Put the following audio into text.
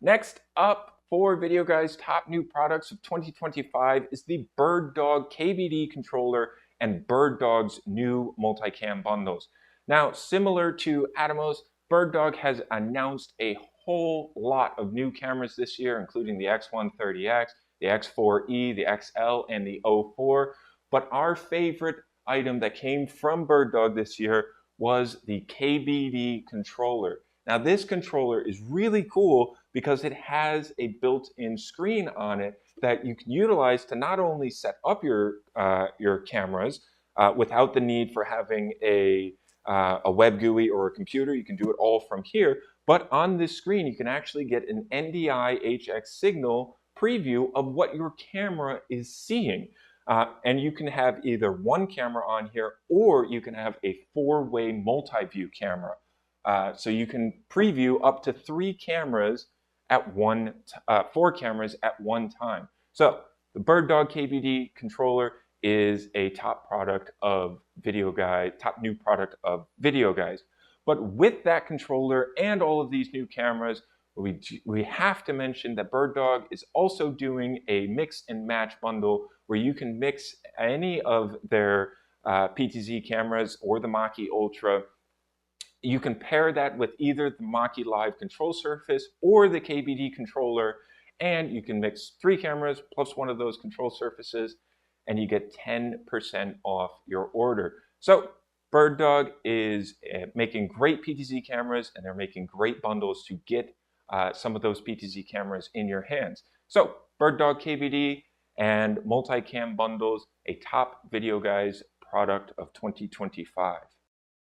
Next up for Videoguys' top new products of 2025 is the BirdDog KBD controller and BirdDog's new multicam bundles. Now, similar to Atomos, BirdDog has announced a whole lot of new cameras this year, including the X130X, the X4E, the XL, and the O4. But our favorite item that came from BirdDog this year was the KBD controller. Now, this controller is really cool because it has a built-in screen on it that you can utilize to not only set up your cameras without the need for having a web GUI or a computer. You can do it all from here. But on this screen, you can actually get an NDI HX signal preview of what your camera is seeing. And you can have either one camera on here, or you can have a four-way multi-view camera. So you can preview up to four cameras at one time. So the BirdDog KBD controller is a top new product of Videoguys. But with that controller and all of these new cameras, we have to mention that BirdDog is also doing a mix and match bundle where you can mix any of their PTZ cameras or the Mach-E Ultra. You can pair that with either the Mach-E Live control surface or the KBD controller, and you can mix 3 cameras plus one of those control surfaces, and you get 10% off your order. So BirdDog is making great PTZ cameras, and they're making great bundles to get some of those PTZ cameras in your hands. So BirdDog KBD and multicam bundles, a top Videoguys product of 2025.